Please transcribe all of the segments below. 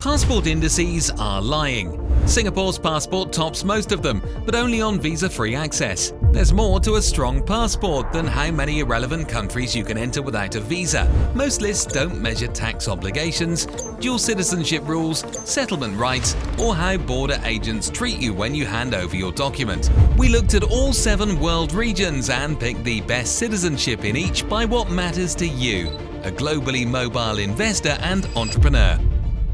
Passport indices are lying. Singapore's passport tops most of them, but only on visa-free access. There's more to a strong passport than how many irrelevant countries you can enter without a visa. Most lists don't measure tax obligations, dual citizenship rules, settlement rights, or how border agents treat you when you hand over your document. We looked at all 7 world regions and picked the best citizenship in each by what matters to you, a globally mobile investor and entrepreneur.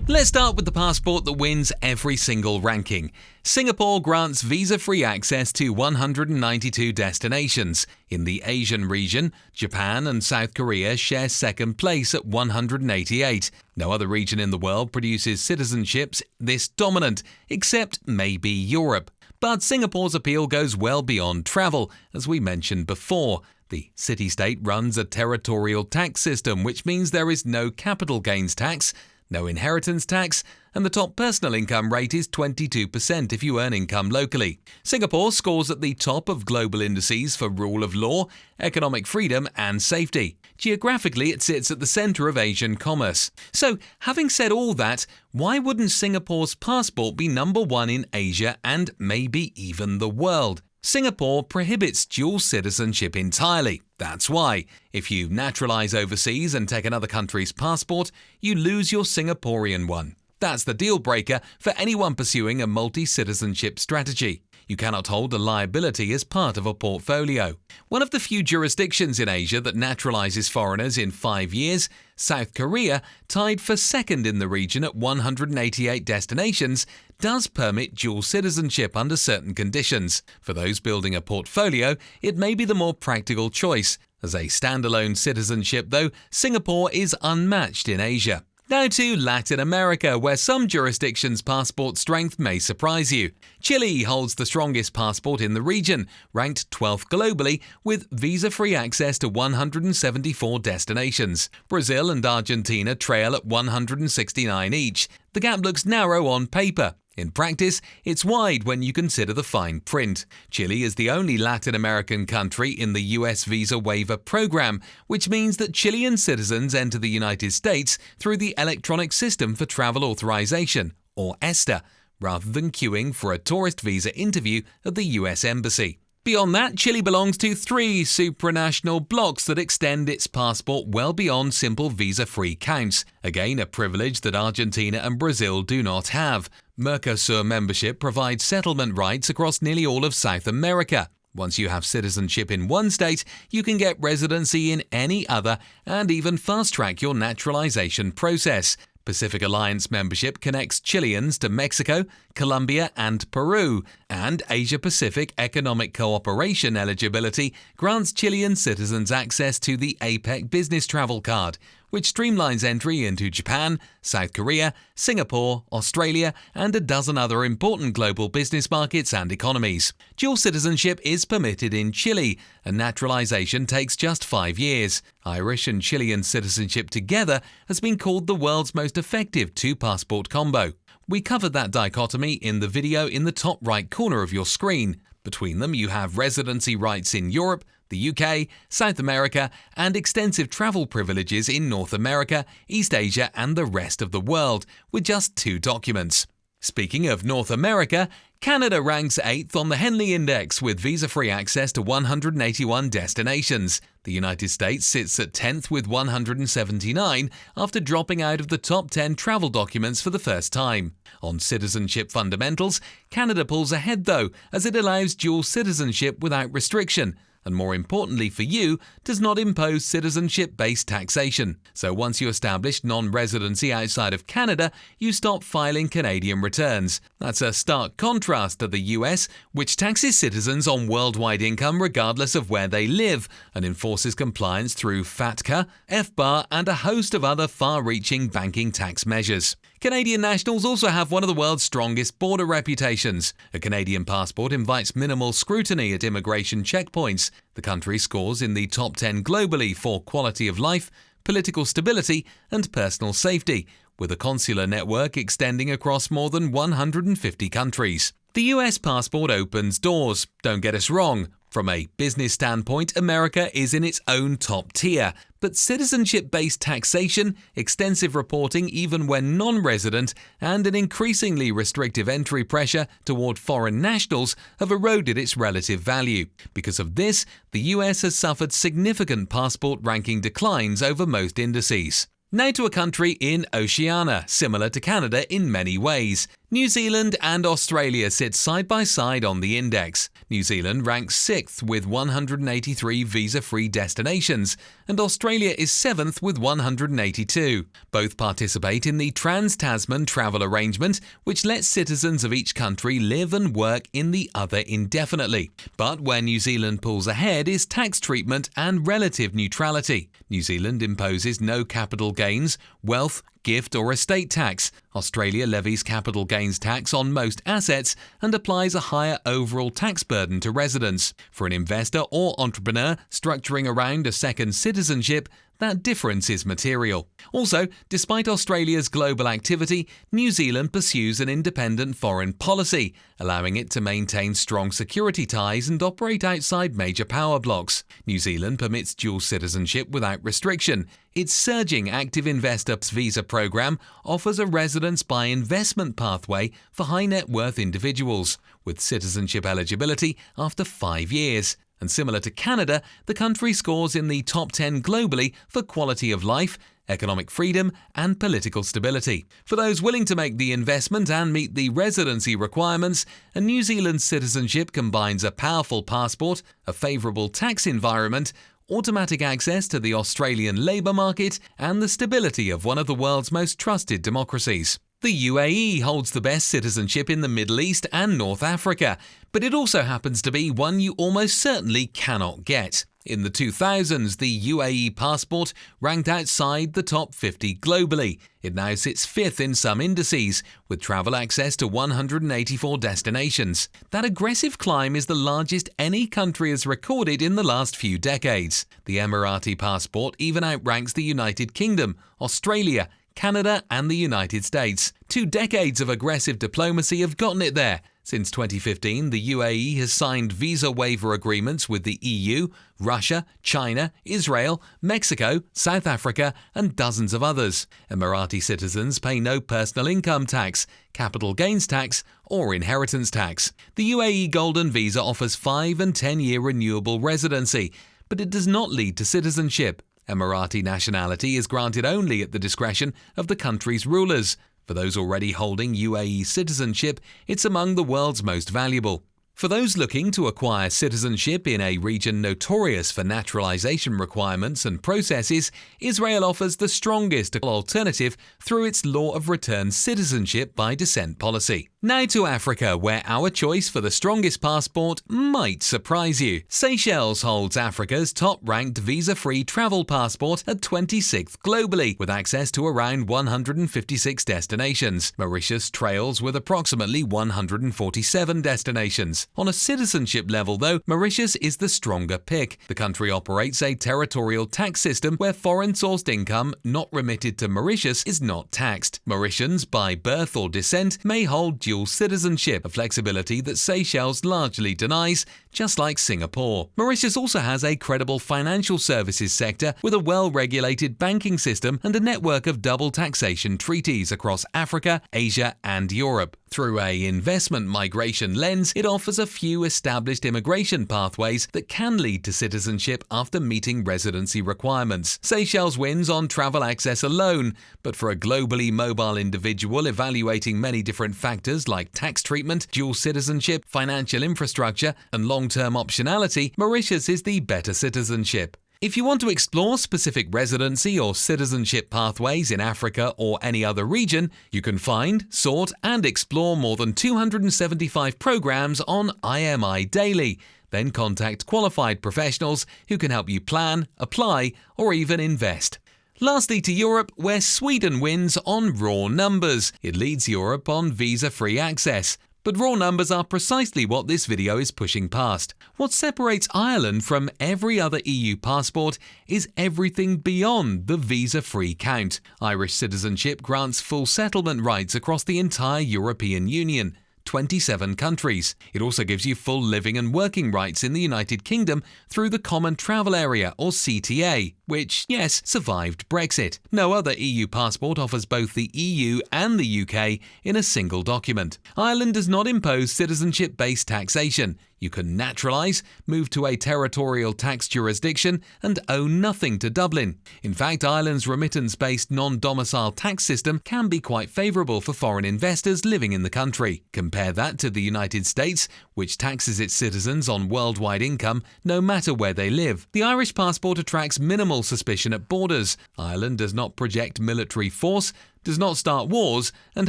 Let's start with the passport that wins every single ranking. Singapore grants visa-free access to 192 destinations. In the Asian region, Japan and South Korea share second place at 188. No other region in the world produces citizenships this dominant, except maybe Europe. But Singapore's appeal goes well beyond travel, as we mentioned before. The city-state runs a territorial tax system, which means there is no capital gains tax, no inheritance tax, and the top personal income rate is 22% if you earn income locally. Singapore scores at the top of global indices for rule of law, economic freedom, and safety. Geographically, it sits at the centre of Asian commerce. So, having said all that, why wouldn't Singapore's passport be number 1 in Asia and maybe even the world? Singapore prohibits dual citizenship entirely. That's why. If you naturalise overseas and take another country's passport, you lose your Singaporean one. That's the deal breaker for anyone pursuing a multi-citizenship strategy. You cannot hold a liability as part of a portfolio. One of the few jurisdictions in Asia that naturalises foreigners in 5 years, South Korea, tied for second in the region at 188 destinations, does permit dual citizenship under certain conditions. For those building a portfolio, it may be the more practical choice. As a standalone citizenship, though, Singapore is unmatched in Asia. Now to Latin America, where some jurisdictions' passport strength may surprise you. Chile holds the strongest passport in the region, ranked 12th globally, with visa-free access to 174 destinations. Brazil and Argentina trail at 169 each. The gap looks narrow on paper. In practice, it's wide when you consider the fine print. Chile is the only Latin American country in the US visa waiver program, which means that Chilean citizens enter the United States through the Electronic System for Travel Authorization, or ESTA, rather than queuing for a tourist visa interview at the US Embassy. Beyond that, Chile belongs to 3 supranational blocs that extend its passport well beyond simple visa-free counts. Again, a privilege that Argentina and Brazil do not have. Mercosur membership provides settlement rights across nearly all of South America. Once you have citizenship in one state, you can get residency in any other and even fast-track your naturalization process. Pacific Alliance membership connects Chileans to Mexico, Colombia, and Peru, and Asia-Pacific Economic Cooperation eligibility grants Chilean citizens access to the APEC Business Travel Card, which streamlines entry into Japan, South Korea, Singapore, Australia, and a dozen other important global business markets and economies. Dual citizenship is permitted in Chile, and naturalization takes just 5 years. Irish and Chilean citizenship together has been called the world's most effective 2-passport combo. We covered that dichotomy in the video in the top right corner of your screen. Between them, you have residency rights in Europe, the UK, South America, and extensive travel privileges in North America, East Asia, and the rest of the world, with just 2 documents. Speaking of North America, Canada ranks 8th on the Henley Index with visa-free access to 181 destinations. The United States sits at 10th with 179 after dropping out of the top 10 travel documents for the first time. On citizenship fundamentals, Canada pulls ahead though, as it allows dual citizenship without restriction, and more importantly for you, does not impose citizenship-based taxation. So once you establish non-residency outside of Canada, you stop filing Canadian returns. That's a stark contrast to the US, which taxes citizens on worldwide income regardless of where they live, and enforces compliance through FATCA, FBAR, and a host of other far-reaching banking tax measures. Canadian nationals also have one of the world's strongest border reputations. A Canadian passport invites minimal scrutiny at immigration checkpoints. The country scores in the top 10 globally for quality of life, political stability, and personal safety, with a consular network extending across more than 150 countries. The US passport opens doors, don't get us wrong. From a business standpoint, America is in its own top tier, but citizenship-based taxation, extensive reporting even when non-resident, and an increasingly restrictive entry pressure toward foreign nationals have eroded its relative value. Because of this, the US has suffered significant passport ranking declines over most indices. Now to a country in Oceania, similar to Canada in many ways. New Zealand and Australia sit side by side on the index. New Zealand ranks 6th with 183 visa-free destinations, and Australia is 7th with 182. Both participate in the Trans-Tasman Travel Arrangement, which lets citizens of each country live and work in the other indefinitely. But where New Zealand pulls ahead is tax treatment and relative neutrality. New Zealand imposes no capital gains, wealth, gift or estate tax. Australia levies capital gains tax on most assets and applies a higher overall tax burden to residents. For an investor or entrepreneur structuring around a second citizenship, that difference is material. Also, despite Australia's global activity, New Zealand pursues an independent foreign policy, allowing it to maintain strong security ties and operate outside major power blocs. New Zealand permits dual citizenship without restriction. Its surging active investor visa program offers a residence by investment pathway for high net worth individuals, with citizenship eligibility after 5 years. And similar to Canada, the country scores in the top 10 globally for quality of life, economic freedom, and political stability. For those willing to make the investment and meet the residency requirements, a New Zealand citizenship combines a powerful passport, a favourable tax environment, automatic access to the Australian labour market, and the stability of one of the world's most trusted democracies. The UAE holds the best citizenship in the Middle East and North Africa, but it also happens to be one you almost certainly cannot get. In the 2000s, the UAE passport ranked outside the top 50 globally. It now sits 5th in some indices, with travel access to 184 destinations. That aggressive climb is the largest any country has recorded in the last few decades. The Emirati passport even outranks the United Kingdom, Australia, Canada and the United States. 2 decades of aggressive diplomacy have gotten it there. Since 2015, the UAE has signed visa waiver agreements with the EU, Russia, China, Israel, Mexico, South Africa and dozens of others. Emirati citizens pay no personal income tax, capital gains tax or inheritance tax. The UAE Golden Visa offers 5- and 10-year renewable residency, but it does not lead to citizenship. Emirati nationality is granted only at the discretion of the country's rulers. For those already holding UAE citizenship, it's among the world's most valuable. For those looking to acquire citizenship in a region notorious for naturalization requirements and processes, Israel offers the strongest alternative through its law of return citizenship by descent policy. Now to Africa, where our choice for the strongest passport might surprise you. Seychelles holds Africa's top-ranked visa-free travel passport at 26th globally, with access to around 156 destinations. Mauritius trails with approximately 147 destinations. On a citizenship level, though, Mauritius is the stronger pick. The country operates a territorial tax system where foreign-sourced income not remitted to Mauritius is not taxed. Mauritians, by birth or descent, may hold dual citizenship, a flexibility that Seychelles largely denies, just like Singapore. Mauritius also has a credible financial services sector with a well-regulated banking system and a network of double taxation treaties across Africa, Asia and Europe. Through an investment migration lens, it offers a few established immigration pathways that can lead to citizenship after meeting residency requirements. Seychelles wins on travel access alone, but for a globally mobile individual evaluating many different factors like tax treatment, dual citizenship, financial infrastructure, and long-term optionality, Mauritius is the better citizenship. If you want to explore specific residency or citizenship pathways in Africa or any other region, you can find, sort and explore more than 275 programs on IMI Daily. Then contact qualified professionals who can help you plan, apply or even invest. Lastly to Europe, where Sweden wins on raw numbers. It leads Europe on visa-free access. But raw numbers are precisely what this video is pushing past. What separates Ireland from every other EU passport is everything beyond the visa-free count. Irish citizenship grants full settlement rights across the entire European Union. 27 countries. It also gives you full living and working rights in the United Kingdom through the Common Travel Area, or CTA, which, yes, survived Brexit. No other EU passport offers both the EU and the UK in a single document. Ireland does not impose citizenship-based taxation. You can naturalise, move to a territorial tax jurisdiction, and owe nothing to Dublin. In fact, Ireland's remittance-based non-domicile tax system can be quite favourable for foreign investors living in the country. Compare that to the United States, which taxes its citizens on worldwide income no matter where they live. The Irish passport attracts minimal suspicion at borders. Ireland does not project military force, does not start wars, and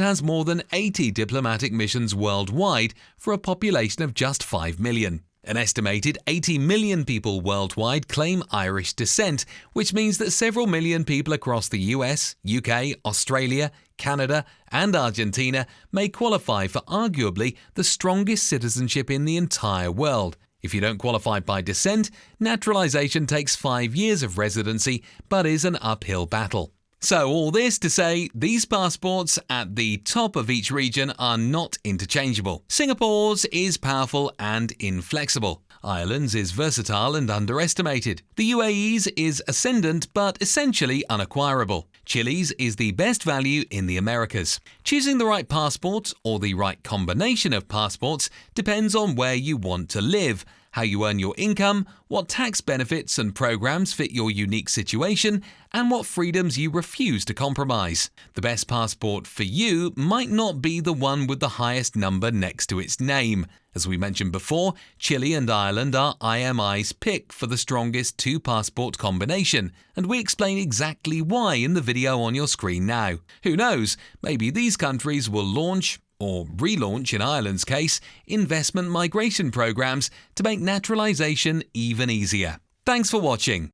has more than 80 diplomatic missions worldwide for a population of just 5 million. An estimated 80 million people worldwide claim Irish descent, which means that several million people across the US, UK, Australia, Canada, and Argentina may qualify for arguably the strongest citizenship in the entire world. If you don't qualify by descent, naturalization takes 5 years of residency, but is an uphill battle. So all this to say, these passports at the top of each region are not interchangeable. Singapore's is powerful and inflexible. Ireland's is versatile and underestimated. The UAE's is ascendant but essentially unacquirable. Chile's is the best value in the Americas. Choosing the right passport, or the right combination of passports, depends on where you want to live, how you earn your income, what tax benefits and programs fit your unique situation, and what freedoms you refuse to compromise. The best passport for you might not be the one with the highest number next to its name. As we mentioned before, Chile and Ireland are IMI's pick for the strongest two-passport combination, and we explain exactly why in the video on your screen now. Who knows, maybe these countries will launch, or relaunch in Ireland's case, investment migration programs to make naturalization even easier. Thanks for watching.